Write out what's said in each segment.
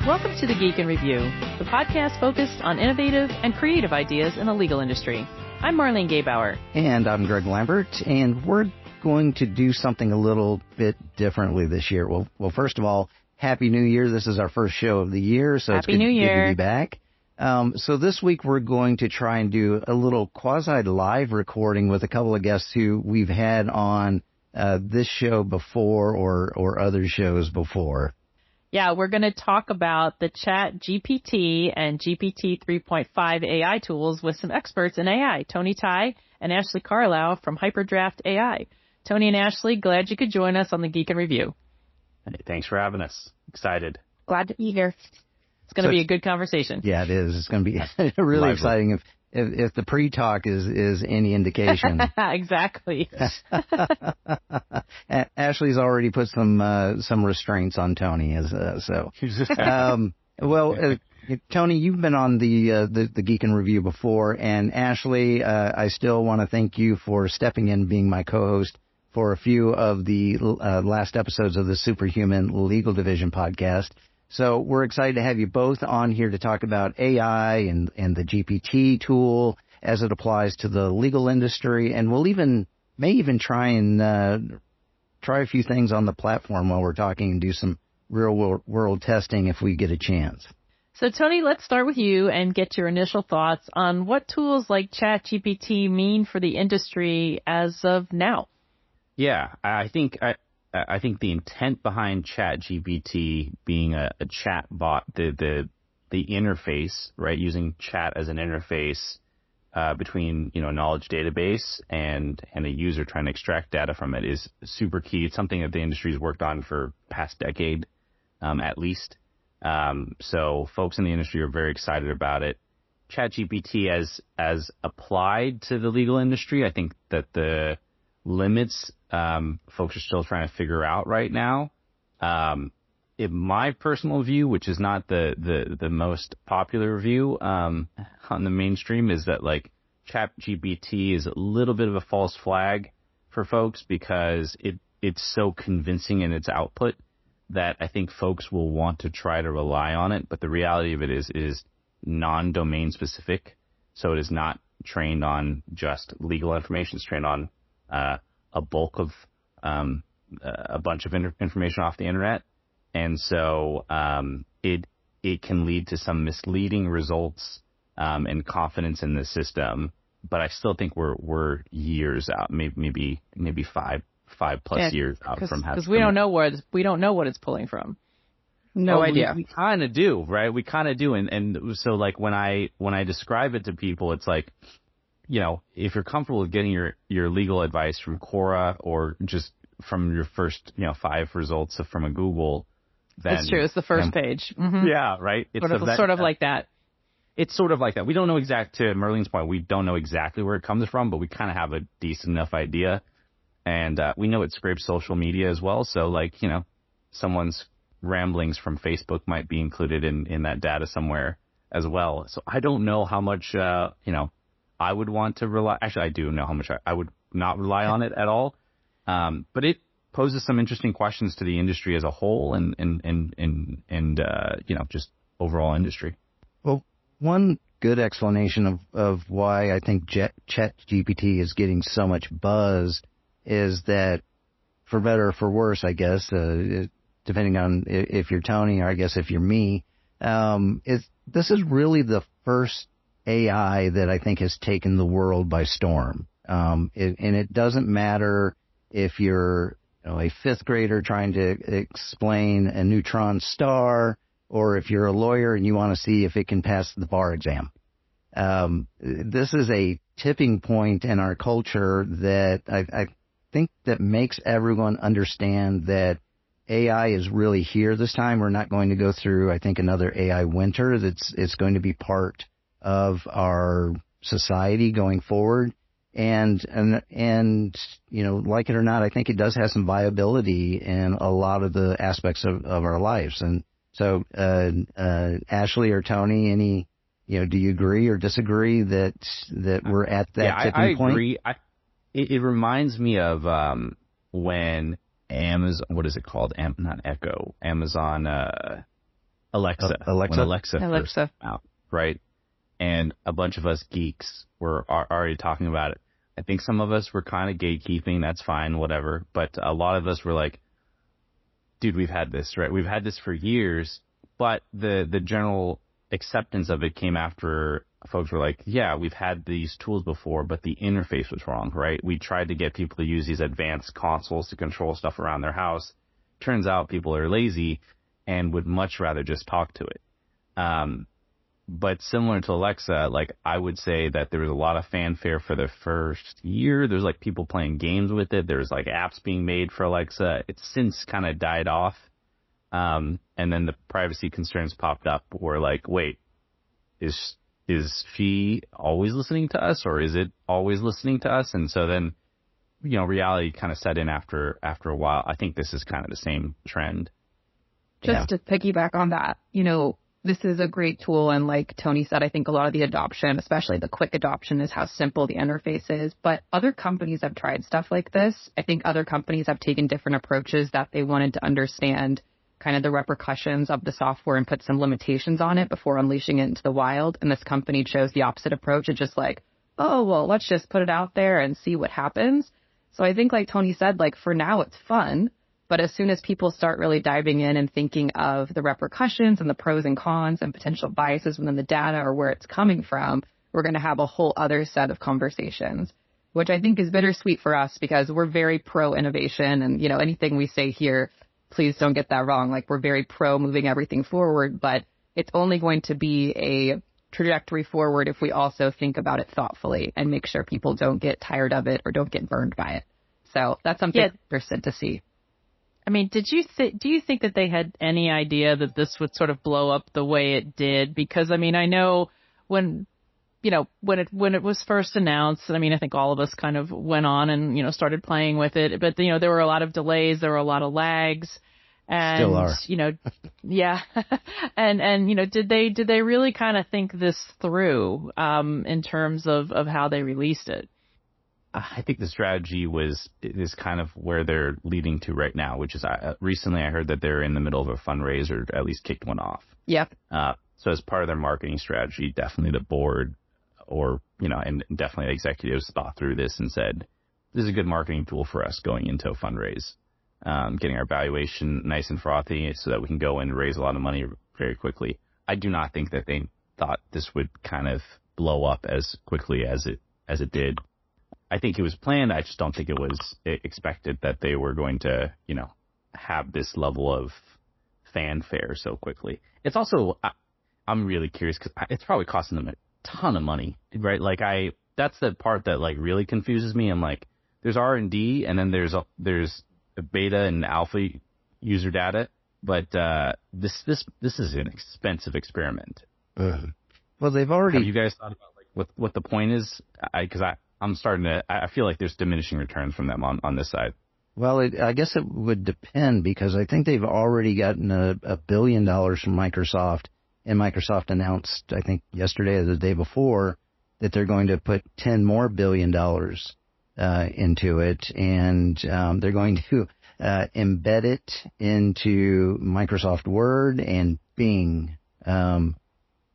Welcome to The Geek in Review, the podcast focused on innovative and creative ideas in the legal industry. I'm Marlene Gaybauer. And I'm Greg Lambert, and we're going to do something a little bit differently this year. Well, first of all, Happy New Year. This is our first show of the year, so it's good to be back. So this week we're going to try and do a little quasi-live recording with a couple of guests who we've had on this show before or other shows before. Yeah, we're going to talk about the ChatGPT and GPT 3.5 AI tools with some experts in AI, Tony Tai and Ashley Carlisle from HyperDraft AI. Tony and Ashley, glad you could join us on the Geek in Review. Hey, thanks for having us. Excited. Glad to be here. It's going to be a good conversation. Yeah, it is. It's going to be really exciting if the pre-talk is any indication. Exactly. Ashley's already put some restraints on Tony, Tony, you've been on the Geek in Review before, and Ashley, I still want to thank you for stepping in, being my co-host for a few of the last episodes of the Superhuman Legal Division podcast. So we're excited to have you both on here to talk about AI and the GPT tool as it applies to the legal industry, and we'll may even try a few things on the platform while we're talking and do some real world testing if we get a chance. So Tony, let's start with you and get your initial thoughts on what tools like ChatGPT mean for the industry as of now. Yeah, I think the intent behind ChatGPT being a chat bot, the interface, right, using chat as an interface between a knowledge database and a user trying to extract data from it is super key. It's something that the industry has worked on for past decade, at least. So folks in the industry are very excited about it. ChatGPT as applied to the legal industry, I think that the limits folks are still trying to figure out right now. In my personal view, which is not the most popular view on the mainstream, is that like ChatGPT is a little bit of a false flag for folks because it's so convincing in its output that I think folks will want to try to rely on it. But the reality of it is non-domain specific, so it is not trained on just legal information. It's trained on a bulk of a bunch of information off the internet, and so it can lead to some misleading results and confidence in the system. But I still think we're years out, maybe 5+ years out from having, because we don't know what it's pulling from. No idea. We kind of do, right? We kind of do, and so like when I describe it to people, it's like, if you're comfortable with getting your legal advice from Quora or just from your first, 5 results from a Google, then that's true. It's the first page. Mm-hmm. Yeah, right. It's sort of like that. It's sort of like that. We don't know to Merlene's point, we don't know exactly where it comes from, but we kind of have a decent enough idea. And we know it scrapes social media as well. So like, someone's ramblings from Facebook might be included in that data somewhere as well. So I don't know how much, I would want to rely. Actually, I do know how much I would not rely on it at all. But it poses some interesting questions to the industry as a whole and just overall industry. Well, one good explanation of why I think ChatGPT is getting so much buzz is that, for better or for worse, I guess, depending on if you're Tony or I guess if you're me, this is really the first AI that I think has taken the world by storm. And it doesn't matter if you're a 5th grader trying to explain a neutron star, or if you're a lawyer and you want to see if it can pass the bar exam. This is a tipping point in our culture that I think that makes everyone understand that AI is really here this time. We're not going to go through, I think, another AI winter. It's going to be part of our society going forward. And like it or not, I think it does have some viability in a lot of the aspects of our lives. And so, Ashley or Tony, do you agree or disagree that we're at that tipping point? I agree. It reminds me of when Amazon, what is it called? Not Echo, Amazon Alexa. Alexa? When Alexa first Alexa. came out, right? And a bunch of us geeks were already talking about it. I think some of us were kind of gatekeeping. That's fine, whatever. But a lot of us were like, dude, we've had this, right? We've had this for years. But the general acceptance of it came after folks were like, yeah, we've had these tools before, but the interface was wrong, right? We tried to get people to use these advanced consoles to control stuff around their house. Turns out people are lazy and would much rather just talk to it. But similar to Alexa, like I would say that there was a lot of fanfare for the first year. There's like people playing games with it. There's like apps being made for Alexa. It's since kind of died off. And then the privacy concerns popped up where like, wait, is she always listening to us, or is it always listening to us? And so then, you know, reality kind of set in after a while. I think this is kind of the same trend. Just to piggyback on that, you know, this is a great tool. And like Tony said, I think a lot of the adoption, especially the quick adoption, is how simple the interface is. But other companies have tried stuff like this. I think other companies have taken different approaches that they wanted to understand kind of the repercussions of the software and put some limitations on it before unleashing it into the wild. And this company chose the opposite approach of just like, oh, well, let's just put it out there and see what happens. So I think like Tony said, like for now it's fun. But as soon as people start really diving in and thinking of the repercussions and the pros and cons and potential biases within the data or where it's coming from, we're going to have a whole other set of conversations, which I think is bittersweet for us because we're very pro innovation. And, you know, anything we say here, please don't get that wrong. Like we're very pro moving everything forward, but it's only going to be a trajectory forward if we also think about it thoughtfully and make sure people don't get tired of it or don't get burned by it. So that's something I'm interested to see. I mean, do you think that they had any idea that this would sort of blow up the way it did? Because I mean, I know when it was first announced, I mean, I think all of us kind of went on and, you know, started playing with it, but you know, there were a lot of delays, there were a lot of lags, and still are. You know, yeah, and you know, did they really kind of think this through in terms of how they released it? I think the strategy is kind of where they're leading to right now, which is recently I heard that they're in the middle of a fundraiser, or at least kicked one off. Yep. So as part of their marketing strategy, definitely the board or, you know, and definitely executives thought through this and said, this is a good marketing tool for us going into a fundraise, getting our valuation nice and frothy so that we can go and raise a lot of money very quickly. I do not think that they thought this would kind of blow up as quickly as it did. I think it was planned. I just don't think it was expected that they were going to, you know, have this level of fanfare so quickly. It's also, I'm really curious because it's probably costing them a ton of money, right? Like that's the part that like really confuses me. I'm like, there's R&D and then there's a beta and alpha user data, but this is an expensive experiment. Well, they've already. Have you guys thought about like what the point is? I feel like there's diminishing returns from them on this side. Well, I guess it would depend because I think they've already gotten $1 billion from Microsoft, and Microsoft announced, I think yesterday or the day before, that they're going to put $10 more billion into it, and they're going to embed it into Microsoft Word and Bing. I'm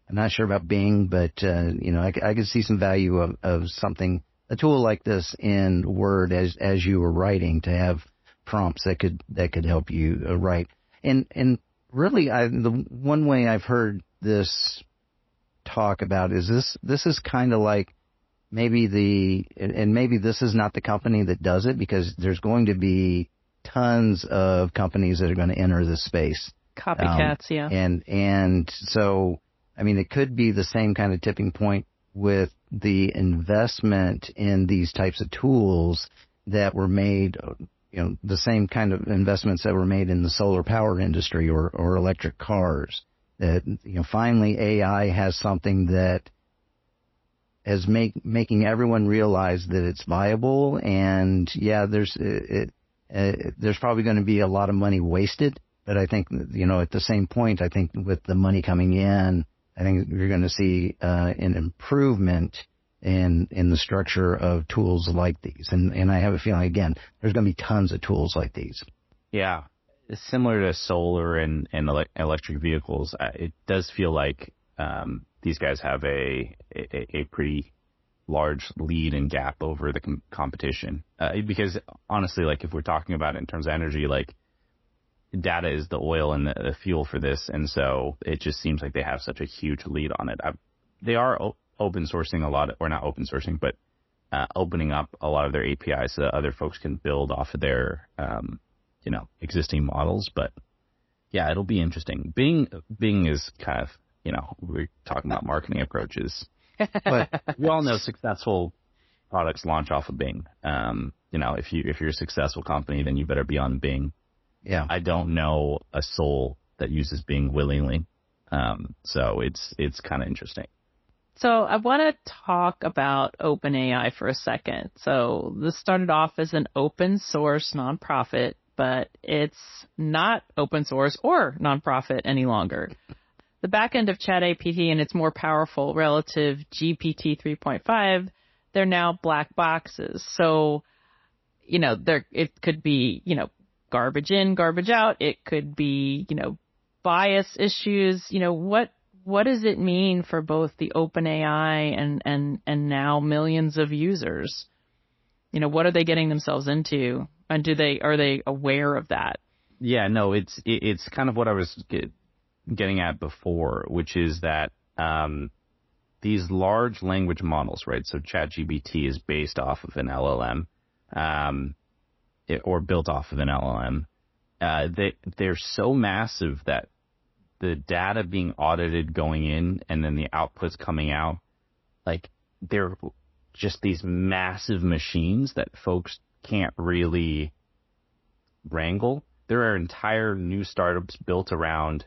not sure about Bing, but you know, I could see some value of something, a tool like this in Word as you were writing, to have prompts that could help you write. And really, the one way I've heard this talk about is this is kind of like maybe this is not the company that does it, because there's going to be tons of companies that are going to enter this space. Copycats, yeah. And so, I mean, it could be the same kind of tipping point with the investment in these types of tools that were made, you know, the same kind of investments that were made in the solar power industry or electric cars. That, you know, finally AI has something that is making everyone realize that it's viable. And yeah, there's probably going to be a lot of money wasted. But I think, you know, at the same point, I think with the money coming in, I think you're going to see an improvement in the structure of tools like these. And I have a feeling, again, there's going to be tons of tools like these. Yeah. similar to solar and electric vehicles, it does feel like these guys have a pretty large lead and gap over the competition. Because honestly, like if we're talking about it in terms of energy, like data is the oil and the fuel for this. And so it just seems like they have such a huge lead on it. They are open sourcing a lot, or not open sourcing, but opening up a lot of their APIs so that other folks can build off of their, existing models. But yeah, it'll be interesting. Bing is kind of, we're talking about marketing approaches. But we all know successful products launch off of Bing. If you're a successful company, then you better be on Bing. Yeah. I don't know a soul that uses Bing willingly. So it's kind of interesting. So I want to talk about OpenAI for a second. So this started off as an open source nonprofit, but it's not open source or nonprofit any longer. The back end of ChatGPT and its more powerful relative GPT 3.5, they're now black boxes. So, it could be, garbage in, garbage out. It could be, bias issues. What does it mean for both the OpenAI and now millions of users? What are they getting themselves into? And are they aware of that? Yeah, no, it's kind of what I was getting at before, which is that these large language models, right? So ChatGPT is based off of an LLM, or built off of an LLM. They're so massive that the data being audited going in and then the outputs coming out, like they're just these massive machines that folks can't really wrangle. There are entire new startups built around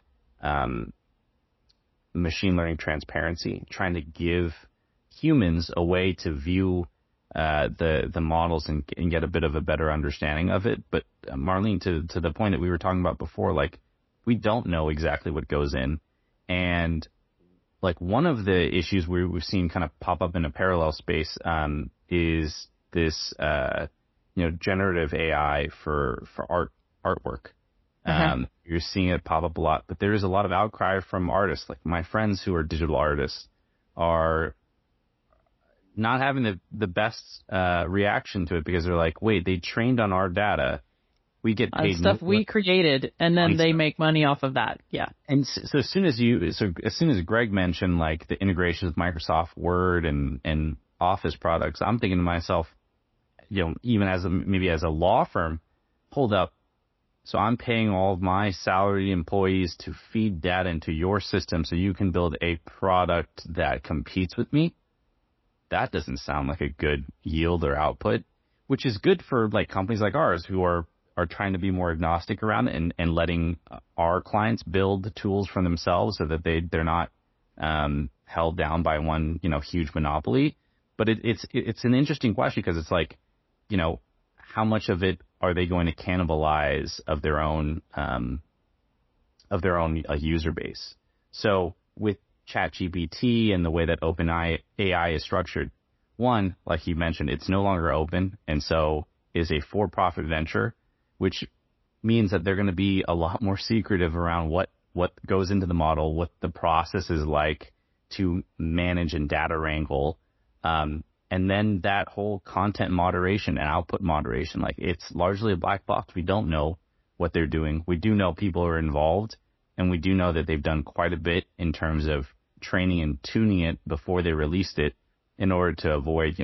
machine learning transparency, trying to give humans a way to view the models and get a bit of a better understanding of it. But Marlene, to the point that we were talking about before, like we don't know exactly what goes in. And like one of the issues we've seen kind of pop up in a parallel space is this generative AI for artwork. You're seeing it pop up a lot, but there is a lot of outcry from artists. Like my friends who are digital artists are not having the best reaction to it because they're like, wait, they trained on our data. We get paid stuff we created, and then they make money off of that. Yeah. And so as soon as Greg mentioned like the integration with Microsoft Word and Office products, I'm thinking to myself, even as a law firm, hold up. So I'm paying all of my salaried employees to feed data into your system so you can build a product that competes with me. That doesn't sound like a good yield or output, which is good for like companies like ours who are trying to be more agnostic around it and letting our clients build tools for themselves so that they're not held down by one, huge monopoly. But it's an interesting question because it's like, how much of it are they going to cannibalize of their own user base? So with ChatGPT and the way that OpenAI is structured, one, like you mentioned, it's no longer open, and so is a for-profit venture, which means that they're going to be a lot more secretive around what goes into the model, what the process is like to manage and data wrangle. And then that whole content moderation and output moderation, like it's largely a black box. We don't know what they're doing. We do know people are involved, and we do know that they've done quite a bit in terms of training and tuning it before they released it in order to avoid,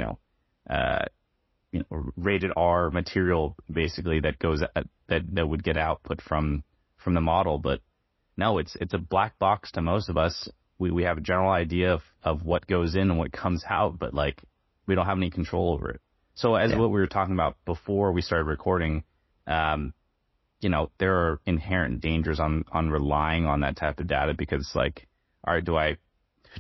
rated R material basically that goes that would get output from the model. But no, it's a black box to most of us. We have a general idea of what goes in and what comes out, but like we don't have any control over it. So as what we were talking about before we started recording, there are inherent dangers on relying on that type of data because like, all right,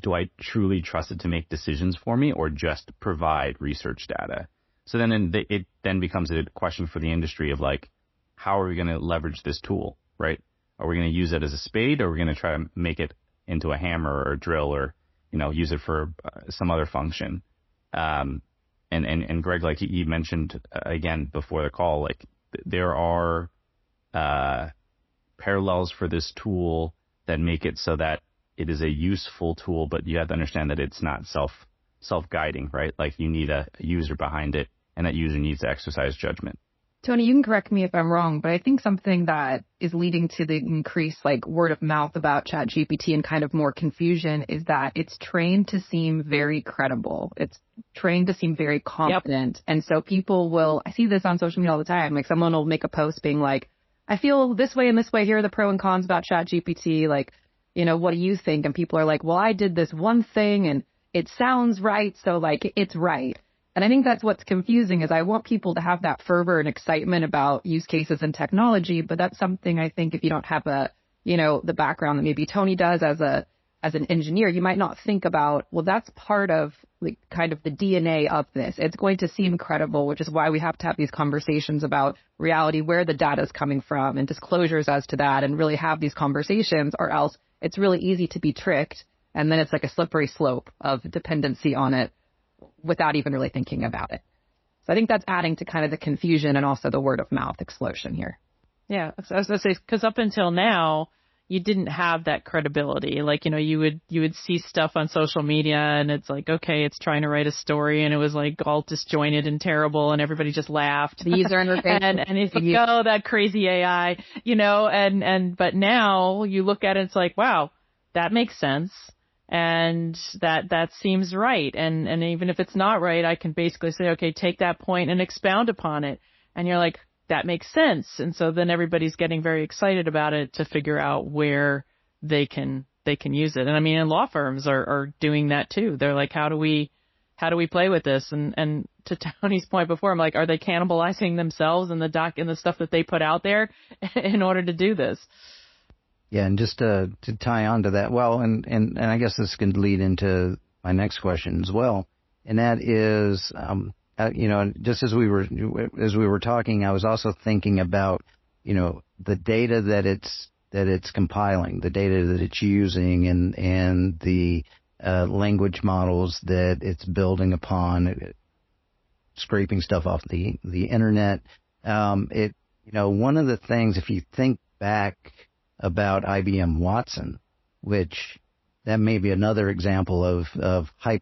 do I truly trust it to make decisions for me or just provide research data? So then it then becomes a question for the industry of like, how are we going to leverage this tool, right? Are we going to use it as a spade, or are we going to try to make it into a hammer or a drill, or use it for some other function? And Greg, like you mentioned again before the call, like there are parallels for this tool that make it so that it is a useful tool, but you have to understand that it's not self-guiding, right? Like you need a user behind it, and that user needs to exercise judgment. Tony, you can correct me if I'm wrong, but I think something that is leading to the increased like word of mouth about ChatGPT and kind of more confusion is that it's trained to seem very credible. It's trained to seem very confident. Yep. And so I see this on social media all the time. Like someone will make a post being like, I feel this way and this way. Here are the pros and cons about ChatGPT. Like, what do you think? And people are like, well, I did this one thing and it sounds right. So like, it's right. And I think that's what's confusing is I want people to have that fervor and excitement about use cases and technology. But that's something I think if you don't have the background that maybe Tony does as an engineer, you might not think about, well, that's part of like kind of the DNA of this. It's going to seem credible, which is why we have to have these conversations about reality, where the data is coming from and disclosures as to that, and really have these conversations, or else it's really easy to be tricked. And then it's like a slippery slope of dependency on it without even really thinking about it. So I think that's adding to kind of the confusion and also the word of mouth explosion here. Yeah, I was going to say, because up until now, you didn't have that credibility. Like, you would see stuff on social media and it's like, okay, it's trying to write a story and it was like all disjointed and terrible and everybody just laughed. The user interface. and it's like, oh, that crazy AI, but now you look at it, it's like, wow, that makes sense. And that seems right. And even if it's not right, I can basically say, okay, take that point and expound upon it. And you're like, that makes sense. And so then everybody's getting very excited about it to figure out where they can use it. And I mean, and law firms are doing that too. They're like, how do we play with this? And to Tony's point before, I'm like, are they cannibalizing themselves and the stuff that they put out there in order to do this? Yeah, and just to tie on to that, well, and I guess this can lead into my next question as well, and that is, just as we were talking, I was also thinking about, the data that it's compiling, the data that it's using, and the language models that it's building upon, scraping stuff off the internet. One of the things, if you think back about IBM Watson, which that may be another example of hype,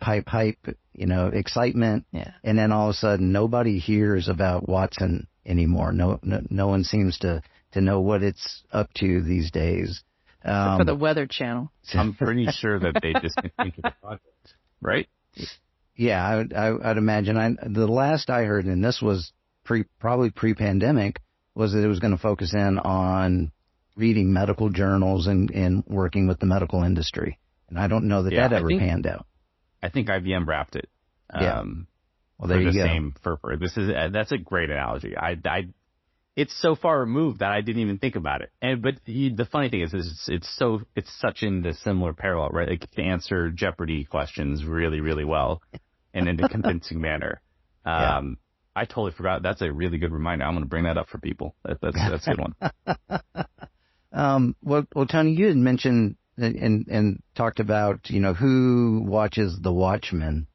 excitement. Yeah. And then all of a sudden nobody hears about Watson anymore. No one seems to know what it's up to these days. Except for the Weather Channel. I'm pretty sure that they discontinued the project, right? Yeah, I'd imagine. The last I heard, and this was probably pre-pandemic, was that it was going to focus in on reading medical journals and working with the medical industry. And I don't know that ever panned out. I think IBM wrapped it. Yeah. Well, there you go. That's a great analogy. It's so far removed that I didn't even think about it. But the funny thing is it's such in the similar parallel, right? Like to answer Jeopardy questions really, really well and in a convincing manner. I totally forgot. That's a really good reminder. I'm going to bring that up for people. That's a good one. Well, Tony, you had mentioned and talked about, who watches the Watchmen.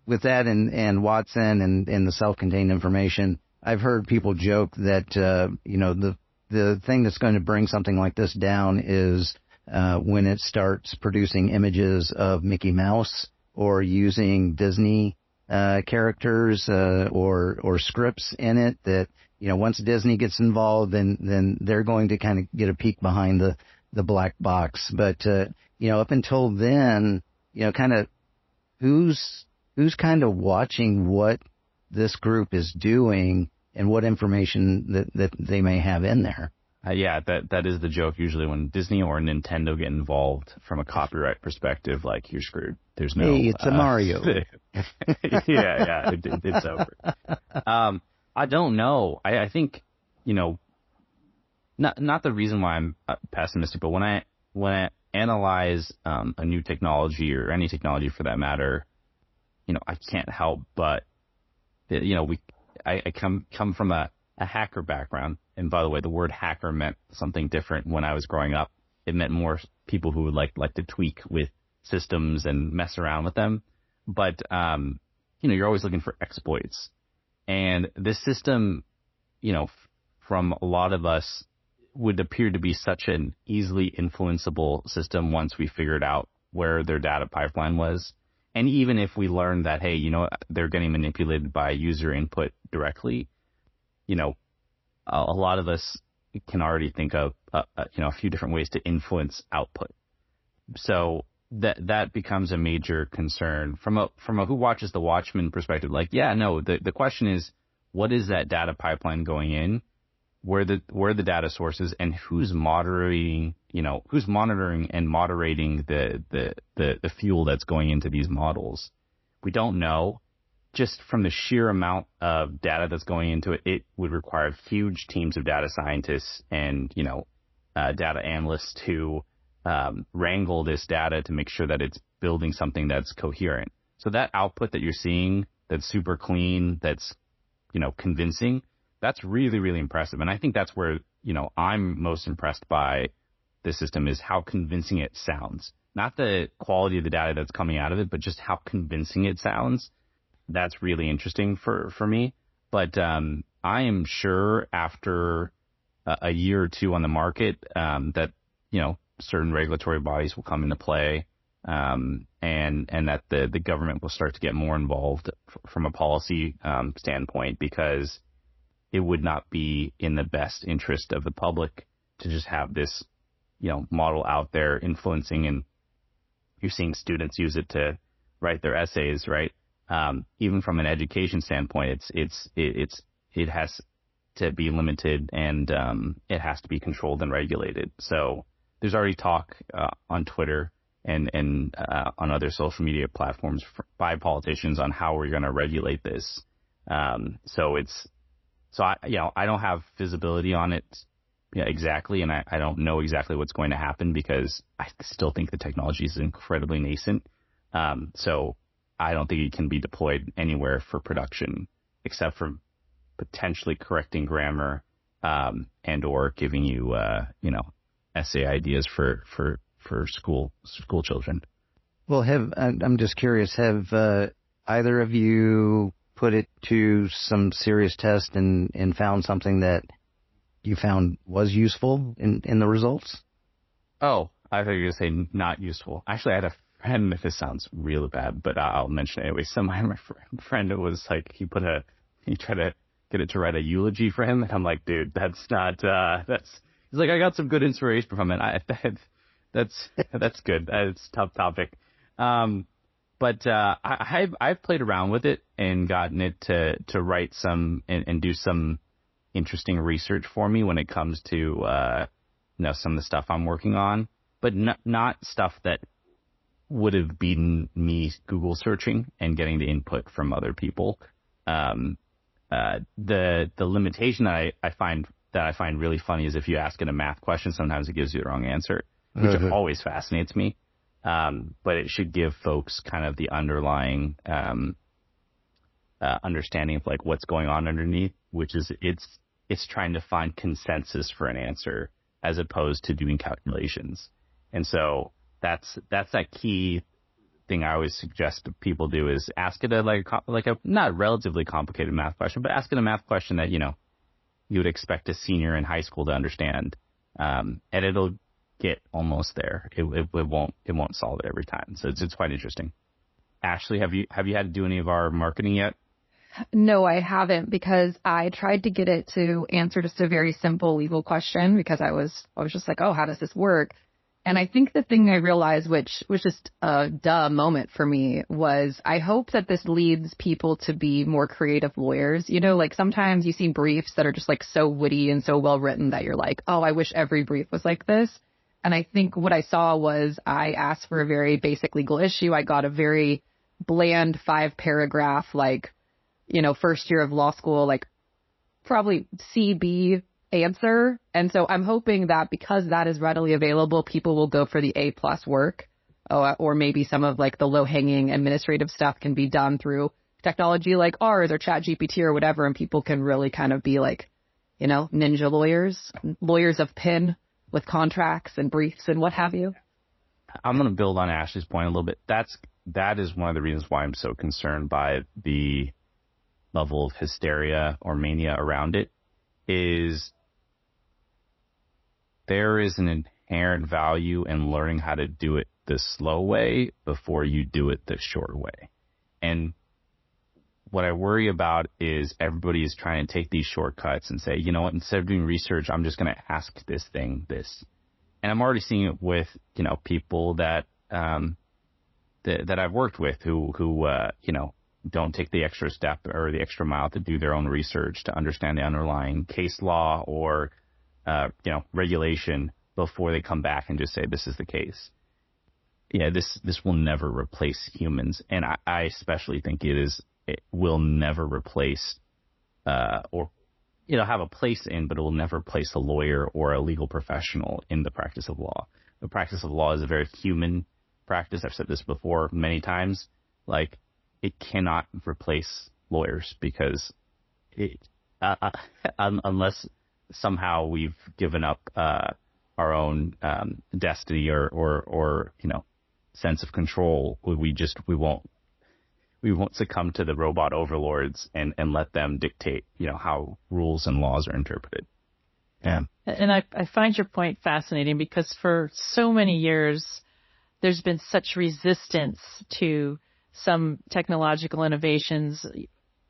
With that and Watson and the self-contained information, I've heard people joke that, the thing that's going to bring something like this down is when it starts producing images of Mickey Mouse or using Disney characters or scripts in it that, once Disney gets involved, then they're going to kind of get a peek behind the black box. But, up until then, kind of who's kind of watching what this group is doing and what information that they may have in there. That is the joke usually when Disney or Nintendo get involved from a copyright perspective, like you're screwed. There's no... Hey, it's a Mario. It's over. I don't know. I think, not the reason why I'm pessimistic, but when I analyze a new technology or any technology for that matter, I can't help but, I come from a hacker background. And by the way, the word hacker meant something different when I was growing up. It meant more people who would like to tweak with systems and mess around with them. But, you're always looking for exploits. And this system, from a lot of us, would appear to be such an easily influenceable system once we figured out where their data pipeline was. And even if we learned that, hey, they're getting manipulated by user input directly, a lot of us can already think of, a few different ways to influence output. So that becomes a major concern from a who watches the Watchmen perspective. Like, yeah, no, the question is, what is that data pipeline going in? Where the data sources, and who's monitoring and moderating the fuel that's going into these models? We don't know. Just from the sheer amount of data that's going into it, it would require huge teams of data scientists and data analysts to wrangle this data to make sure that it's building something that's coherent. So that output that you're seeing, that's super clean, that's convincing, that's really, really impressive. And I think that's where, I'm most impressed by this system, is how convincing it sounds. Not the quality of the data that's coming out of it, but just how convincing it sounds. That's really interesting for me. But I am sure after a year or two on the market that, certain regulatory bodies will come into play, and that the government will start to get more involved from a policy standpoint, because it would not be in the best interest of the public to just have this, model out there influencing, and you're seeing students use it to write their essays, right? Even from an education standpoint, it has to be limited, and it has to be controlled and regulated. So there's already talk on Twitter and on other social media platforms by politicians on how we're going to regulate this. So I don't have visibility on it exactly, and I don't know exactly what's going to happen, because I still think the technology is incredibly nascent. So I don't think it can be deployed anywhere for production, except for potentially correcting grammar and or giving you essay ideas for school children. Well, I'm just curious, have either of you put it to some serious test and found something that you found was useful in the results? Oh, I thought you were going to say not useful. Actually, I had a friend, if this sounds really bad, but I'll mention it anyway. So my friend, it was like, he tried to get it to write a eulogy for him. And I'm like, dude, that's not, he's like, I got some good inspiration from it. That's good. It's a tough topic. But I've played around with it and gotten it to write some and do some interesting research for me when it comes to some of the stuff I'm working on, but not stuff that would have beaten me Google searching and getting the input from other people. The limitation that I find really funny is if you ask it a math question, sometimes it gives you the wrong answer, which always fascinates me. But it should give folks kind of the underlying understanding of like what's going on underneath, which is it's trying to find consensus for an answer as opposed to doing calculations. And so that's that key thing I always suggest people do, is ask it like a not relatively complicated math question, but ask it a math question that you would expect a senior in high school to understand, and it'll get almost there. It won't solve it every time. So it's quite interesting. Ashley, have you had to do any of our marketing yet? No, I haven't, because I tried to get it to answer just a very simple legal question, because I was just like, oh, how does this work? And I think the thing I realized, which was just a duh moment for me, was I hope that this leads people to be more creative lawyers. Like sometimes you see briefs that are just like so witty and so well written that you're like, oh, I wish every brief was like this. And I think what I saw was I asked for a very basic legal issue. I got a very bland 5-paragraph, first year of law school, probably CB answer. And so I'm hoping that because that is readily available, people will go for the A+ work, or maybe some of the low hanging administrative stuff can be done through technology like ours or ChatGPT or whatever. And people can really kind of be ninja lawyers of pen with contracts and briefs and what have you. I'm going to build on Ashley's point a little bit. That is one of the reasons why I'm so concerned by the level of hysteria or mania around it, is there is an inherent value in learning how to do it the slow way before you do it the short way. And what I worry about is everybody is trying to take these shortcuts and say, you know what, instead of doing research, I'm just going to ask this thing this. And I'm already seeing it with, you know, people that that I've worked with who you know, don't take the extra step or the extra mile to do their own research to understand the underlying case law or you know, regulation before they come back and just say this is the case. Yeah, this will never replace humans, and I especially think it will never replace or, you know, have a place in, but it will never replace a lawyer or a legal professional in the practice of law. The practice of law is a very human practice. I've said this before many times. Like, it cannot replace lawyers because unless somehow we've given up our own destiny or you know, sense of control, we won't succumb to the robot overlords and let them dictate, you know, how rules and laws are interpreted. Yeah. And I find your point fascinating because for so many years, there's been such resistance to some technological innovations.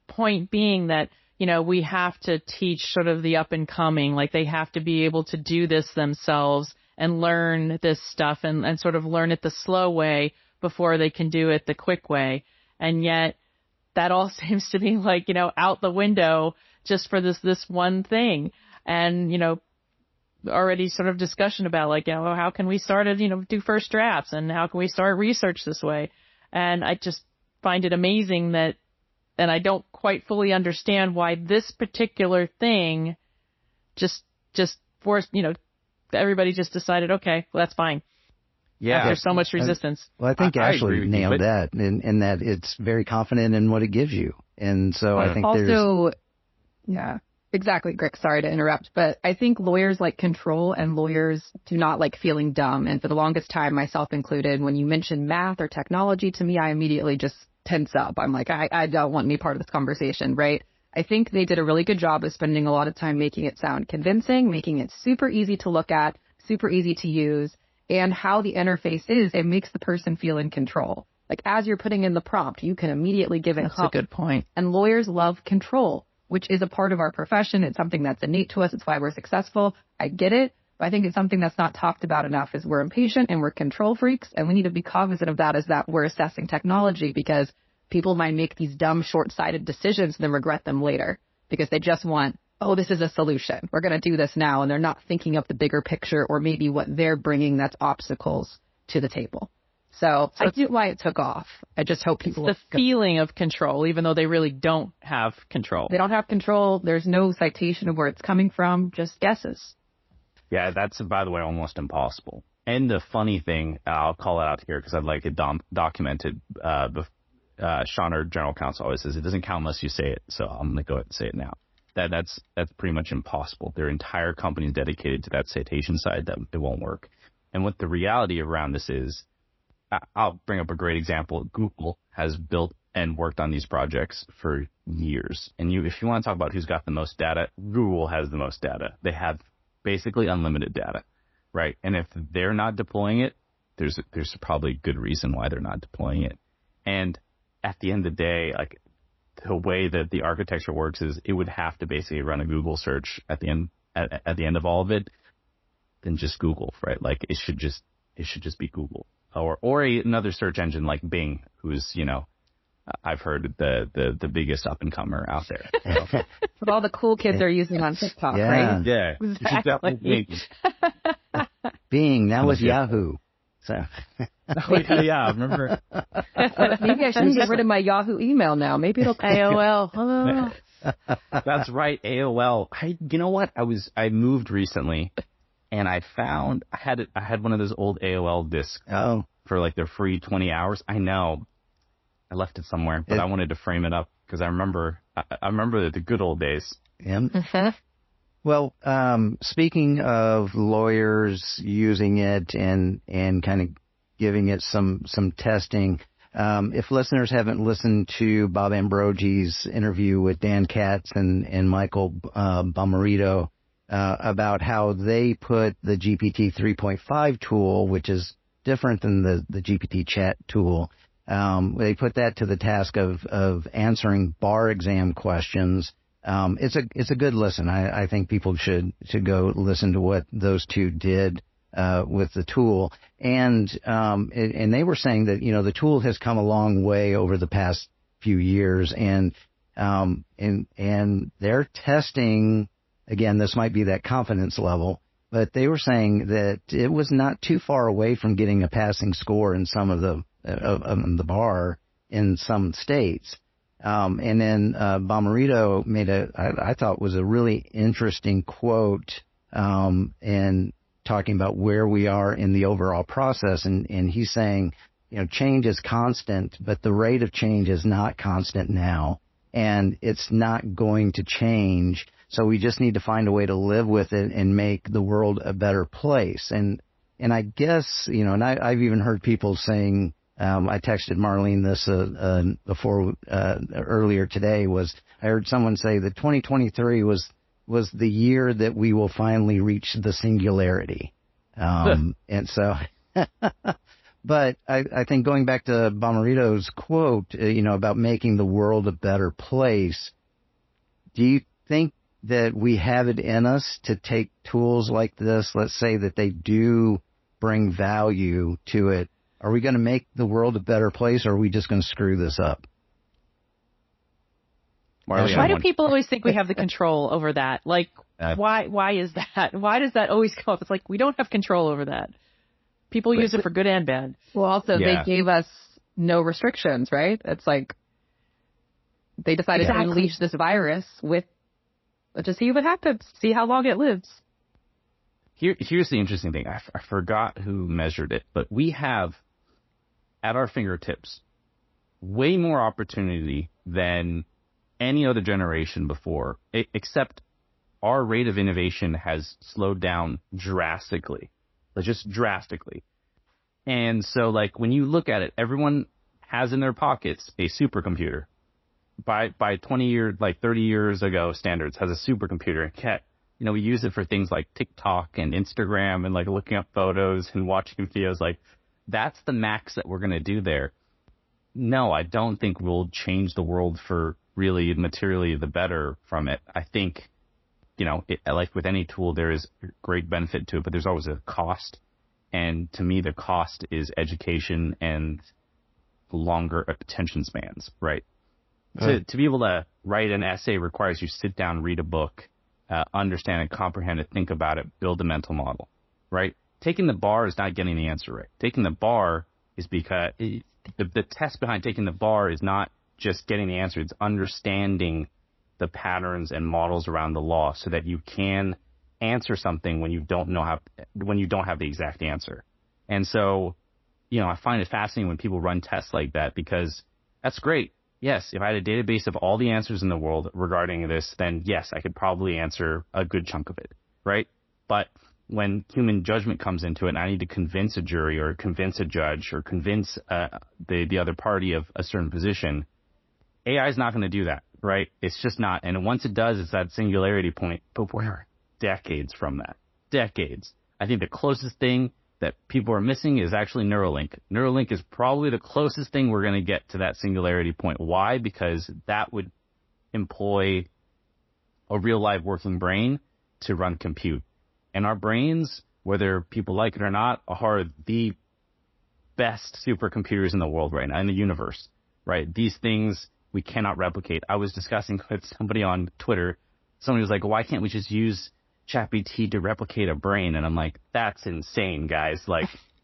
Point being that, you know, we have to teach sort of the up and coming, like they have to be able to do this themselves and learn this stuff and sort of learn it the slow way before they can do it the quick way. And yet that all seems to be like, you know, out the window just for this one thing. And, you know, already sort of discussion about like, you know, how can we start to, you know, do first drafts and how can we start research this way? And I just find it amazing that, and I don't quite fully understand why this particular thing just forced, you know, everybody just decided, okay, well, that's fine. Yeah. There's so much resistance. Well, I think Ashley nailed you, that in that it's very confident in what it gives you. And so I think also, yeah, exactly, Greg, sorry to interrupt, but I think lawyers like control and lawyers do not like feeling dumb. And for the longest time, myself included, when you mention math or technology to me, I immediately just tense up. I'm like, I don't want any part of this conversation, right? I think they did a really good job of spending a lot of time making it sound convincing, making it super easy to look at, super easy to use, and how the interface is, it makes the person feel in control. Like as you're putting in the prompt, you can immediately give it That's a good point. And lawyers love control, which is a part of our profession. It's something that's innate to us. It's why we're successful. I get it. But I think it's something that's not talked about enough is we're impatient and we're control freaks. And we need to be cognizant of that as that we're assessing technology because people might make these dumb, short-sighted decisions and then regret them later because they just want, oh, this is a solution. We're going to do this now. And they're not thinking of the bigger picture or maybe what they're bringing that's obstacles to the table. So I get why it took off. I just hope people... It's the feeling of control, even though they really don't have control. They don't have control. There's no citation of where it's coming from, just guesses. Yeah, that's, by the way, almost impossible. And the funny thing, I'll call it out here because I'd like it documented. Sean, our general counsel, always says it doesn't count unless you say it. So I'm going to go ahead and say it now. That's pretty much impossible. Their entire company is dedicated to that citation side that it won't work. And what the reality around this is, I'll bring up a great example. Google has built and worked on these projects for years. And if you want to talk about who's got the most data, Google has the most data. They have basically unlimited data, right? And if they're not deploying it, there's probably a good reason why they're not deploying it. And at the end of the day, like the way that the architecture works is it would have to basically run a Google search at the end of all of it, than just Google, right? Like it should just be Google. Or another search engine like Bing, who's, you know, I've heard the biggest up and comer out there. So. With all the cool kids are using on TikTok, Yeah. right? Yeah, Exactly. Bing, now with Yahoo. So yeah, I remember. Maybe I should get rid of my Yahoo email now. Maybe it'll AOL. That's right, AOL. You know what? I moved recently. And I found I had one of those old AOL discs for like their free 20 hours. I know I left it somewhere, but I wanted to frame it up because I remember the good old days. Yeah. Well, speaking of lawyers using it and kind of giving it some testing, if listeners haven't listened to Bob Ambrogi's interview with Dan Katz and Michael Bomarito, about how they put the GPT 3.5 tool, which is different than the GPT chat tool. They put that to the task of answering bar exam questions. It's a good listen. I think people should go listen to what those two did with the tool. And they were saying that, the tool has come a long way over the past few years, and they're testing, again, this might be that confidence level, but they were saying that it was not too far away from getting a passing score in some of the bar in some states. And then Bomarito made I thought was a really interesting quote, and talking about where we are in the overall process. And he's saying, change is constant, but the rate of change is not constant now, and it's not going to change. So we just need to find a way to live with it and make the world a better place. And I guess, and I've even heard people saying, I texted Marlene this before earlier today, I heard someone say that 2023 was the year that we will finally reach the singularity. And so, but I think going back to Bomarito's quote, about making the world a better place, do you think that we have it in us to take tools like this, let's say that they do bring value to it? Are we going to make the world a better place, or are we just going to screw this up? Marley, why do people always think we have the control over that? Like, why is that? Why does that always come up? It's like we don't have control over that. People use it for good and bad. Well, also, they gave us no restrictions, right? It's like they decided to unleash this virus to see what happens, see how long it lives. Here's the interesting thing. I forgot who measured it, but we have at our fingertips way more opportunity than any other generation before, except our rate of innovation has slowed down drastically, just drastically. And so, when you look at it, everyone has in their pockets a supercomputer. By 20 years, 30 years ago standards, has a supercomputer. We use it for things like TikTok and Instagram and looking up photos and watching videos. That's the max that we're going to do there. No, I don't think we'll change the world for really materially the better from it. I think, like with any tool, there is great benefit to it, but there's always a cost. And to me, the cost is education and longer attention spans, right? To be able to write an essay requires you sit down, read a book, understand and comprehend it, think about it, build a mental model, right? Taking the bar is not getting the answer right. Taking the bar is because the test behind taking the bar is not just getting the answer. It's understanding the patterns and models around the law so that you can answer something when you don't have the exact answer. And so, I find it fascinating when people run tests like that, because that's great. Yes, if I had a database of all the answers in the world regarding this, then yes, I could probably answer a good chunk of it, right? But when human judgment comes into it, and I need to convince a jury or convince a judge or convince the other party of a certain position, AI is not going to do that, right? It's just not. And once it does, it's that singularity point. But we're decades from that. Decades. I think the closest thing that people are missing is actually Neuralink. Neuralink is probably the closest thing we're going to get to that singularity point. Why? Because that would employ a real live working brain to run compute. And our brains, whether people like it or not, are the best supercomputers in the world right now, in the universe, right? These things we cannot replicate. I was discussing with somebody on Twitter. Somebody was like, why can't we just use ChatGPT to replicate a brain? And I'm like, that's insane, guys.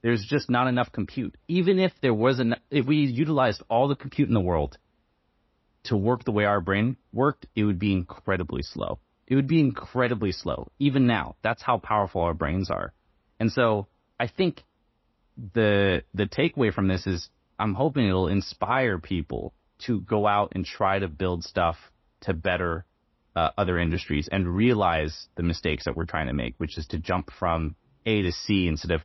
There's just not enough compute. Even if if we utilized all the compute in the world to work the way our brain worked, it would be incredibly slow. It would be incredibly slow. Even now, that's how powerful our brains are. And so I think the takeaway from this is I'm hoping it'll inspire people to go out and try to build stuff to better other industries and realize the mistakes that we're trying to make, which is to jump from A to C instead of,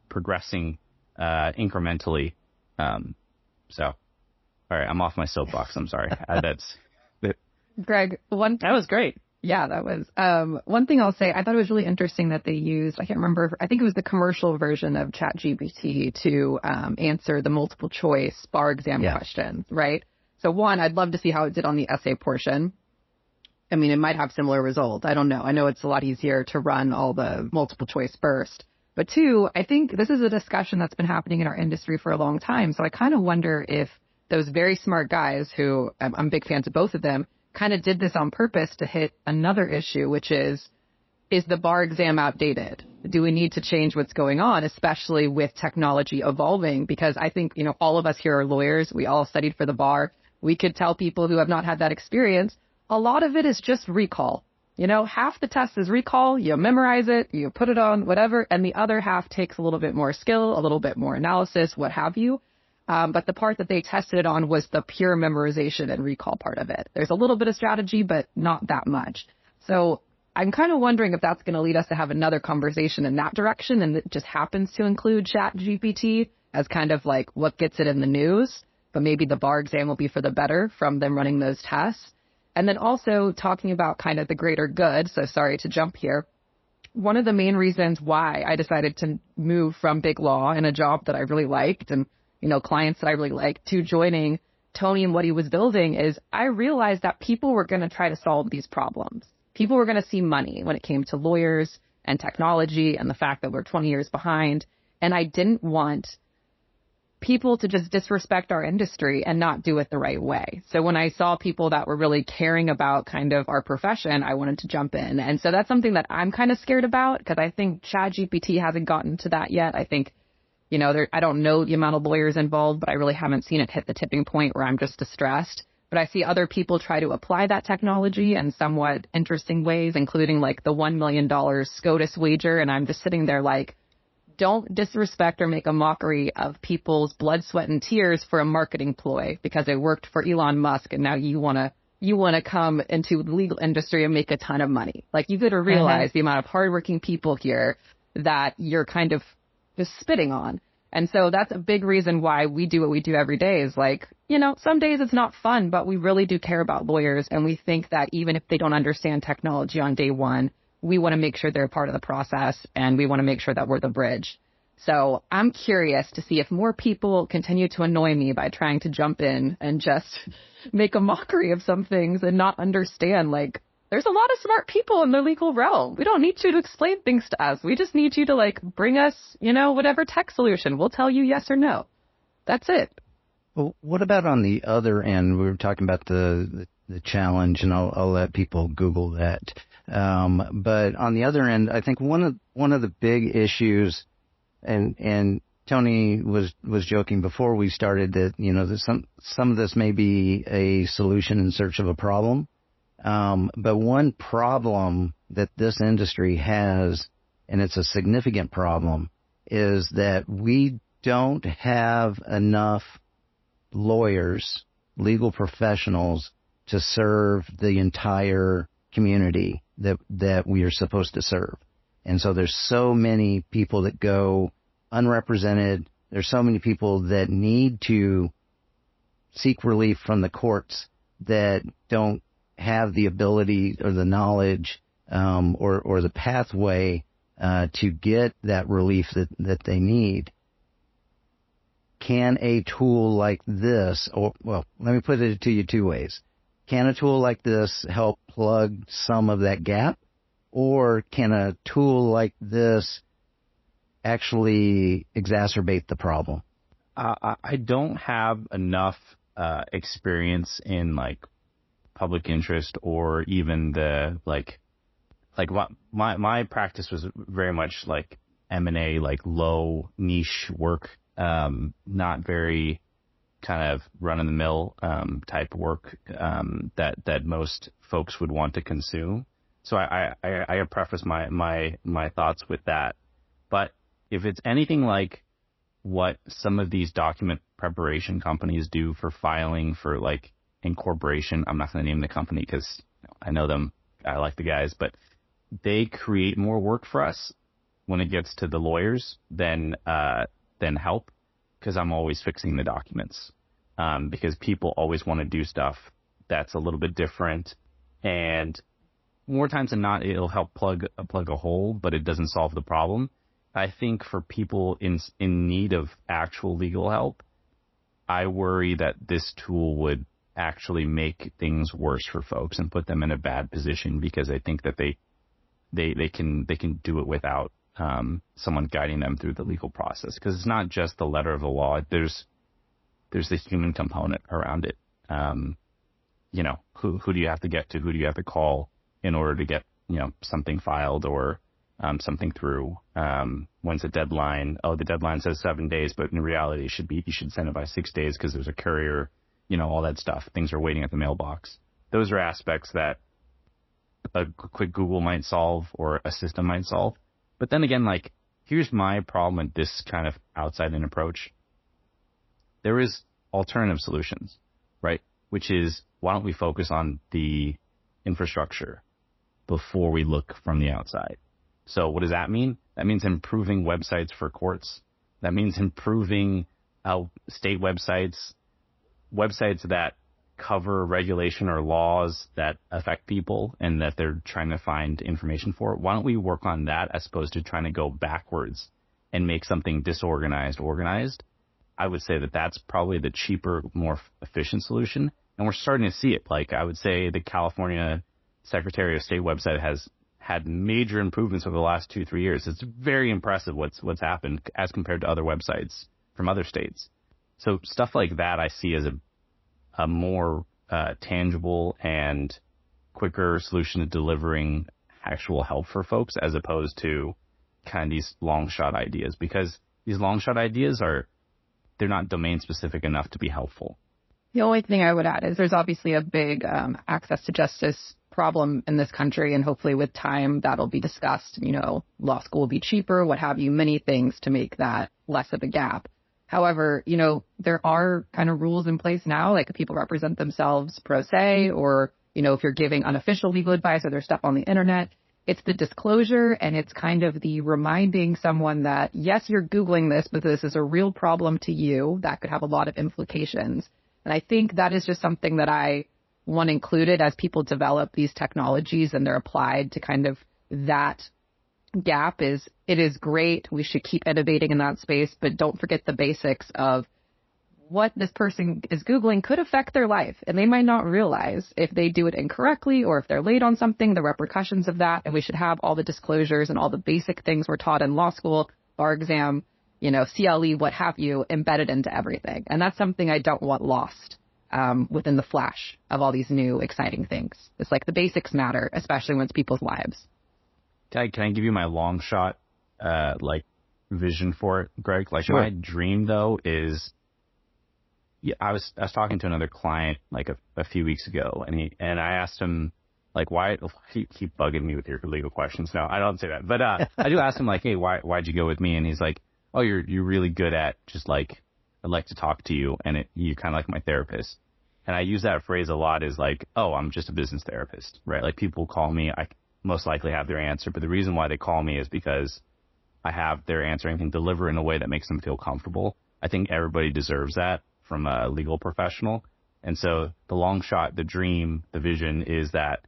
progressing incrementally. So, all right, I'm off my soapbox. I'm sorry. Greg, that was great. Yeah, that was one thing I'll say. I thought it was really interesting that they used, I can't remember, I think it was the commercial version of ChatGPT to answer the multiple choice bar exam questions, right? So one, I'd love to see how it did on the essay portion. I mean, it might have similar results. I don't know. I know it's a lot easier to run all the multiple choice first. But two, I think this is a discussion that's been happening in our industry for a long time. So I kind of wonder if those very smart guys who I'm big fans of both of them kind of did this on purpose to hit another issue, which is the bar exam outdated? Do we need to change what's going on, especially with technology evolving? Because I think, all of us here are lawyers. We all studied for the bar. We could tell people who have not had that experience, a lot of it is just recall. Half the test is recall. You memorize it, you put it on, whatever. And the other half takes a little bit more skill, a little bit more analysis, what have you. But the part that they tested it on was the pure memorization and recall part of it. There's a little bit of strategy, but not that much. So I'm kind of wondering if that's going to lead us to have another conversation in that direction. And it just happens to include ChatGPT as kind of like what gets it in the news. But maybe the bar exam will be for the better from them running those tests. And then also talking about kind of the greater good. So sorry to jump here. One of the main reasons why I decided to move from big law and a job that I really liked and clients that I really liked to joining Tony and what he was building is I realized that people were going to try to solve these problems. People were going to see money when it came to lawyers and technology and the fact that we're 20 years behind. And I didn't want people to just disrespect our industry and not do it the right way. So when I saw people that were really caring about kind of our profession, I wanted to jump in. And so that's something that I'm kind of scared about because I think ChatGPT hasn't gotten to that yet. I think I don't know the amount of lawyers involved, but I really haven't seen it hit the tipping point where I'm just distressed. But I see other people try to apply that technology in somewhat interesting ways, including like the $1 million SCOTUS wager. And I'm just sitting there like, don't disrespect or make a mockery of people's blood, sweat, and tears for a marketing ploy because it worked for Elon Musk. And now you want to come into the legal industry and make a ton of money. Like you got to realize the amount of hardworking people here that you're kind of just spitting on. And so that's a big reason why we do what we do every day is like, some days it's not fun, but we really do care about lawyers. And we think that even if they don't understand technology on day one, we want to make sure they're a part of the process and we want to make sure that we're the bridge. So I'm curious to see if more people continue to annoy me by trying to jump in and just make a mockery of some things and not understand like, there's a lot of smart people in the legal realm. We don't need you to explain things to us. We just need you to like bring us, whatever tech solution. We'll tell you yes or no. That's it. Well, what about on the other end? We were talking about the challenge, and I'll let people Google that. But on the other end, I think one of the big issues, and Tony was joking before we started that some of this may be a solution in search of a problem. But one problem that this industry has, and it's a significant problem, is that we don't have enough lawyers, legal professionals to serve the entire community that we are supposed to serve. And so there's so many people that go unrepresented. There's so many people that need to seek relief from the courts that don't have the ability or the knowledge or the pathway to get that relief that they need. Can a tool like this, let me put it to you two ways. Can a tool like this help plug some of that gap? Or can a tool like this actually exacerbate the problem? I don't have enough experience in like public interest or even the like what my practice was very much like M&A, like low niche work, not very kind of run of the mill type work that most folks would want to consume. So I preface my thoughts with that. But if it's anything like what some of these document preparation companies do for filing for like incorporation, I'm not going to name the company because I know them, I like the guys, but they create more work for us when it gets to the lawyers than help, because I'm always fixing the documents, because people always want to do stuff that's a little bit different. And more times than not, it'll help plug a hole, but it doesn't solve the problem. I think for people in need of actual legal help, I worry that this tool would actually make things worse for folks and put them in a bad position, because I think that they can do it without someone guiding them through the legal process. Because it's not just the letter of the law. There's the human component around it. Who do you have to get to? Who do you have to call in order to get, something filed or something through? When's the deadline? Oh, the deadline says 7 days, but in reality, you should send it by 6 days because there's a courier, all that stuff. Things are waiting at the mailbox. Those are aspects that a quick Google might solve or a system might solve. But then again, here's my problem with this kind of outside-in approach. There is alternative solutions, right? Which is, why don't we focus on the infrastructure before we look from the outside? So what does that mean? That means improving websites for courts. That means improving state websites that cover regulation or laws that affect people and that they're trying to find information for. Why don't we work on that as opposed to trying to go backwards and make something disorganized organized? I would say that that's probably the cheaper, more efficient solution. And we're starting to see it. I would say the California Secretary of State website has had major improvements over the last 2-3 years. It's very impressive what's happened as compared to other websites from other states. So stuff like that I see as a more tangible and quicker solution to delivering actual help for folks, as opposed to kind of these long shot ideas, because these long shot ideas they're not domain specific enough to be helpful. The only thing I would add is there's obviously a big access to justice problem in this country, and hopefully with time that'll be discussed. Law school will be cheaper, what have you, many things to make that less of a gap. However, there are kind of rules in place now, like if people represent themselves pro se, or, if you're giving unofficial legal advice or there's stuff on the internet, it's the disclosure and it's kind of the reminding someone that, yes, you're Googling this, but this is a real problem to you that could have a lot of implications. And I think that is just something that I want included as people develop these technologies and they're applied to kind of that gap. It is great. We should keep innovating in that space, but don't forget the basics of what this person is Googling could affect their life. And they might not realize if they do it incorrectly or if they're late on something, the repercussions of that. And we should have all the disclosures and all the basic things we're taught in law school, bar exam, CLE, what have you, embedded into everything. And that's something I don't want lost within the flash of all these new exciting things. It's the basics matter, especially when it's people's lives. Can I give you my long shot, vision for it, Greg? Sure. My dream though is, I was talking to another client a few weeks ago, and I asked him why. Keep bugging me with your legal questions. No, I don't say that, but I do ask him hey, why'd you go with me? And he's like, oh, you're really good at just I'd like to talk to you, and you're kind of like my therapist. And I use that phrase a lot is oh, I'm just a business therapist, right? People call me, I most likely have their answer, but the reason why they call me is because I have their answer and can deliver in a way that makes them feel comfortable. I think everybody deserves that from a legal professional. And so the long shot, the dream, the vision is that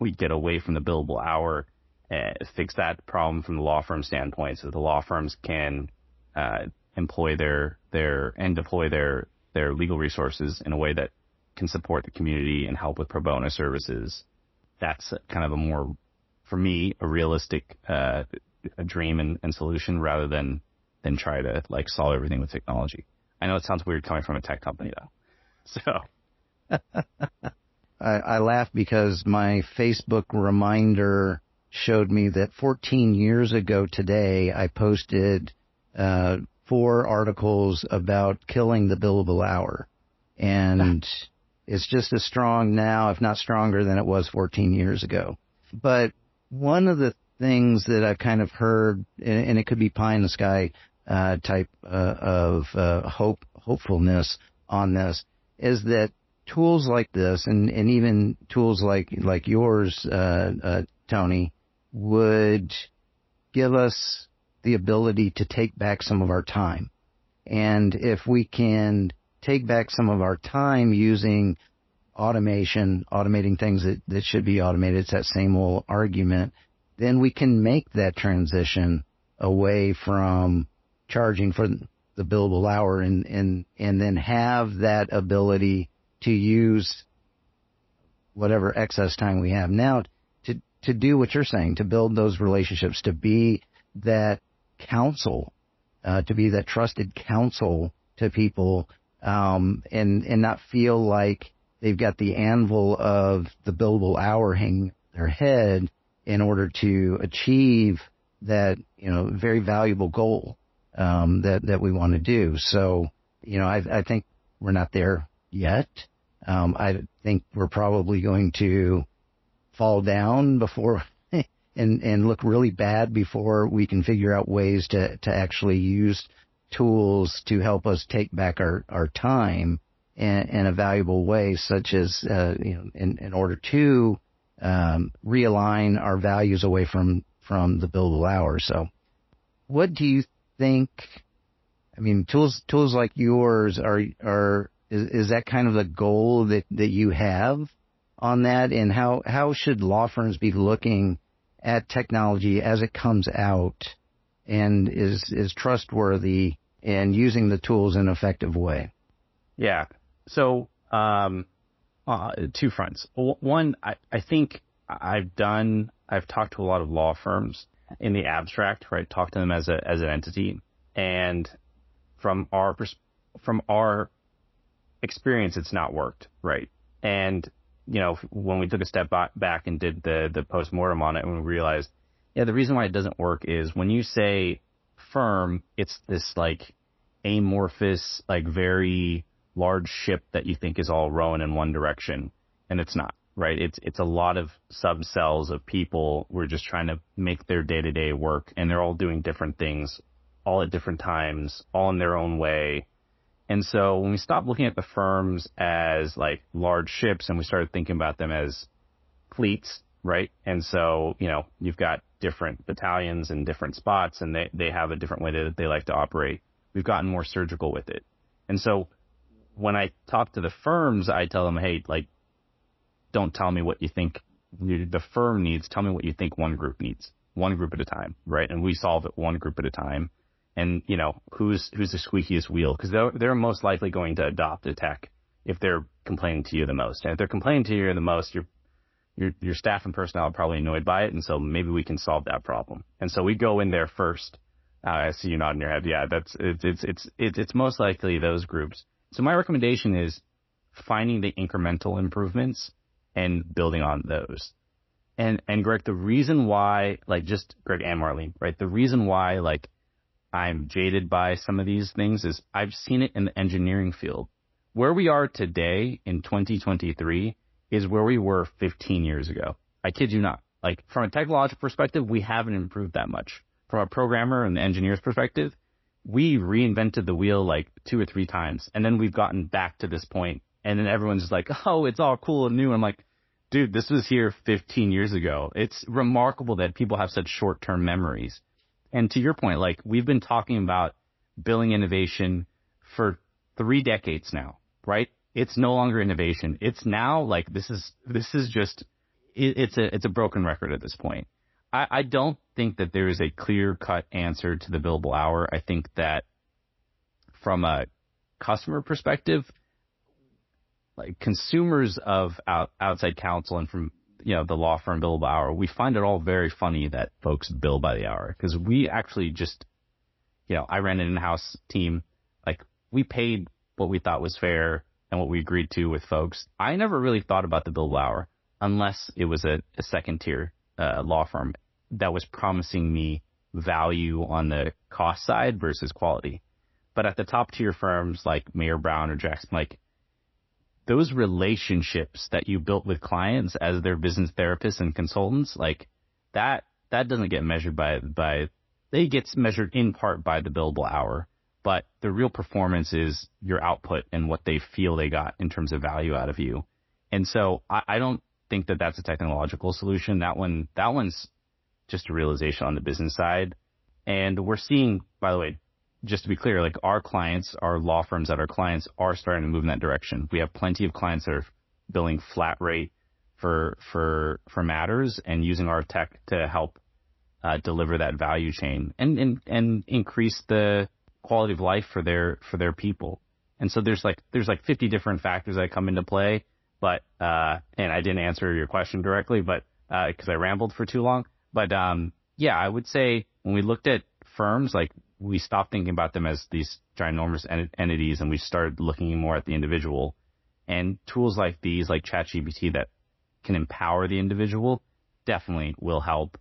we get away from the billable hour and fix that problem from the law firm standpoint, so the law firms can employ and deploy their legal resources in a way that can support the community and help with pro bono services. That's kind of a more, for me, a realistic a dream and solution, rather than try to solve everything with technology. I know it sounds weird coming from a tech company though. So I laugh because my Facebook reminder showed me that 14 years ago today, I posted 4 articles about killing the billable hour. And it's just as strong now, if not stronger than it was 14 years ago. But one of the things that I've kind of heard, and it could be pie in the sky type of hopefulness on this, is that tools like this, and even tools like yours, Tony, would give us the ability to take back some of our time. And if we can take back some of our time using automating things that should be automated. It's that same old argument. Then we can make that transition away from charging for the billable hour and then have that ability to use whatever excess time we have now to do what you're saying, to build those relationships, to be that counsel, to be that trusted counsel to people, and not feel like they've got the anvil of the billable hour hanging their head in order to achieve that, very valuable goal, that we want to do. So, I think we're not there yet. I think we're probably going to fall down before and look really bad before we can figure out ways to actually use tools to help us take back our time in a valuable way, such as, in order to realign our values away from the billable hour. So what do you think? I mean, tools like yours is that kind of the goal that you have on that? And how should law firms be looking at technology as it comes out and is trustworthy and using the tools in an effective way? Yeah. So, two fronts. One, I think I've talked to a lot of law firms in the abstract, right? Talk to them as an entity. And from our experience, it's not worked, right? And, when we took a step back and did the postmortem on it, and we realized, the reason why it doesn't work is when you say firm, it's this like amorphous, like very large ship that you think is all rowing in one direction, and it's not, right? It's a lot of subcells of people who are just trying to make their day-to-day work, and they're all doing different things, all at different times, all in their own way. And so when we stopped looking at the firms as like large ships and we started thinking about them as fleets, right? And so, you've got different battalions in different spots, and they have a different way that they like to operate. We've gotten more surgical with it. And so when I talk to the firms, I tell them, hey, like, don't tell me what you think the firm needs. Tell me what you think one group needs, one group at a time, right? And we solve it one group at a time. And, who's the squeakiest wheel? Because they're most likely going to adopt a tech if they're complaining to you the most. And if they're complaining to you the most, your staff and personnel are probably annoyed by it. And so maybe we can solve that problem. And so we go in there first. I see you nodding your head. Yeah, it's most likely those groups. So my recommendation is finding the incremental improvements and building on those. And Greg, the reason why, Greg and Marlene, right? The reason why, I'm jaded by some of these things is I've seen it in the engineering field. Where we are today in 2023 is where we were 15 years ago. I kid you not. From a technological perspective, we haven't improved that much. From a programmer and the engineer's perspective, we reinvented the wheel 2 or 3 times, and then we've gotten back to this point, and then everyone's just like, oh, it's all cool and new. I'm like, dude, this was here 15 years ago. It's remarkable that people have such short-term memories. And to your point, we've been talking about billing innovation for 3 decades now, right? It's no longer innovation. It's now this is just, it's a broken record at this point. I don't think that there is a clear-cut answer to the billable hour. I think that from a customer perspective, consumers of outside counsel and from the law firm billable hour, we find it all very funny that folks bill by the hour, because we actually just, I ran an in-house team. We paid what we thought was fair and what we agreed to with folks. I never really thought about the billable hour unless it was a second-tier law firm that was promising me value on the cost side versus quality. But at the top-tier firms like Mayer Brown or Jackson, those relationships that you built with clients as their business therapists and consultants, that doesn't get measured it gets measured in part by the billable hour, but the real performance is your output and what they feel they got in terms of value out of you. And so I don't think that that's a technological solution. That one's just a realization on the business side. And we're seeing, by the way, just to be clear, our clients, our law firms that are clients are starting to move in that direction. We have plenty of clients that are billing flat rate for matters and using our tech to help deliver that value chain and increase the quality of life for their people. And so there's like 50 different factors that come into play, but and I didn't answer your question directly, but because I rambled for too long. But yeah, I would say when we looked at firms, like we stopped thinking about them as these ginormous entities and we started looking more at the individual. And tools like these, like ChatGPT, that can empower the individual definitely will help.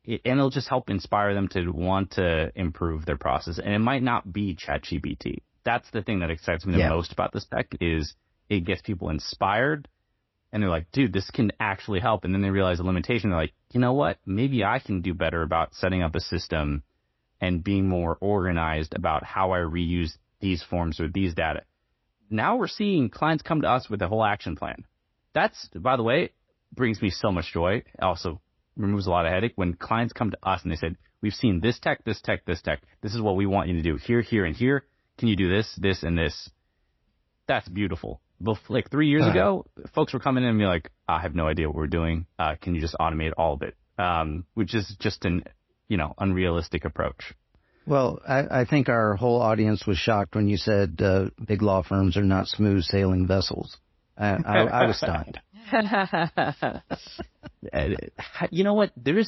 And it'll just help inspire them to want to improve their process. And it might not be ChatGPT. That's the thing that excites me the most about this tech is it gets people inspired. And they're like, dude, this can actually help. And then they realize the limitation. They're like, you know what? Maybe I can do better about setting up a system and being more organized about how I reuse these forms or these data. Now we're seeing clients come to us with a whole action plan. That's, by the way, brings me so much joy. It also removes a lot of headache when clients come to us and they said, we've seen this tech, this tech, this tech. This is what we want you to do here, here, and here. Can you do this, this, and this? That's beautiful. Like 3 years ago, folks were coming in and be like, I have no idea what we're doing. Can you just automate all of it? Which is just an, unrealistic approach. Well, I think our whole audience was shocked when you said big law firms are not smooth sailing vessels. I was stunned. You know what? There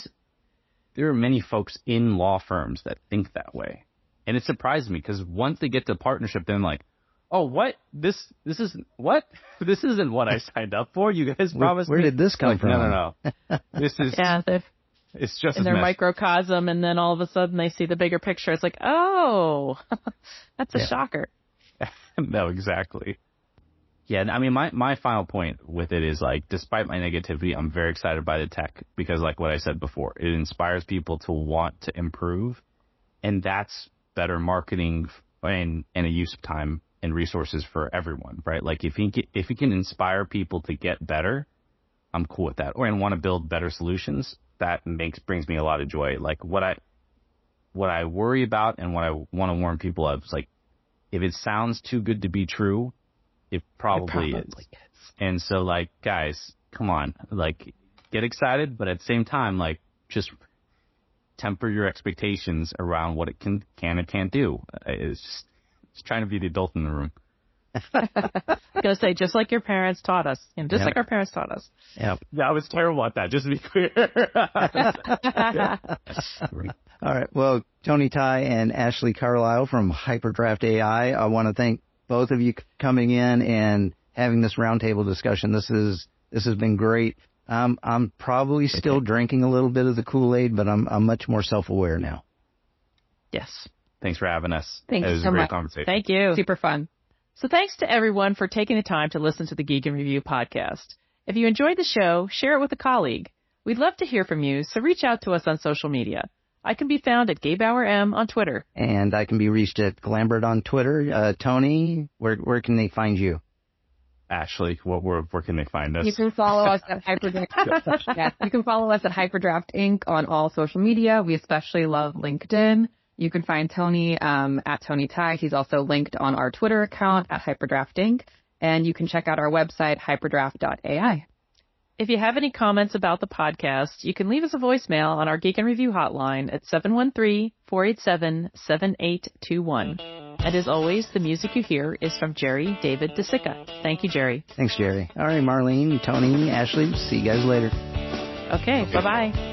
are many folks in law firms that think that way. And it surprised me because once they get to partnership, they're like, oh, what? This isn't what? This isn't what I signed up for. You guys promised me. Where did this come from? No. This is it's just in their microcosm, and then all of a sudden they see the bigger picture. It's like, oh, that's a shocker. No, exactly. Yeah, I mean, my final point with it is like, despite my negativity, I'm very excited by the tech because, like what I said before, it inspires people to want to improve, and that's better marketing and a use of time and resources for everyone, right? Like if you can inspire people to get better, I'm cool with that. Or and want to build better solutions, that brings me a lot of joy. Like what I worry about and what I want to warn people of is like, if it sounds too good to be true, it probably is. And so like, guys, come on, like get excited, but at the same time, like just temper your expectations around what it can and can't do. It's trying to be the adult in the room. I was going to say, just like your parents taught us. Like our parents taught us. Yep. Yeah, I was terrible at that, just to be clear. All right. Well, Tony Tai and Ashley Carlisle from HyperDraft AI, I want to thank both of you coming in and having this roundtable discussion. This has been great. I'm probably still drinking a little bit of the Kool-Aid, but I'm much more self-aware now. Yes. Thanks for having us. Thanks it was so a great much. conversation. Thank you. Super fun. So thanks to everyone for taking the time to listen to the Geek in Review podcast. If you enjoyed the show, share it with a colleague. We'd love to hear from you, so reach out to us on social media. I can be found at GayBauerM on Twitter. And I can be reached at Glambert on Twitter. Tony, where can they find you? Ashley, where can they find us? You can follow us at HyperDraft. Yes, you can follow us at HyperDraft Inc. on all social media. We especially love LinkedIn. You can find Tony at Tony Tai. He's also linked on our Twitter account at HyperDraft Inc. And you can check out our website, hyperdraft.ai. If you have any comments about the podcast, you can leave us a voicemail on our Geek and Review hotline at 713-487-7821. And as always, the music you hear is from Jerry David DeSica. Thank you, Jerry. Thanks, Jerry. All right, Marlene, Tony, Ashley, see you guys later. Okay. Bye-bye.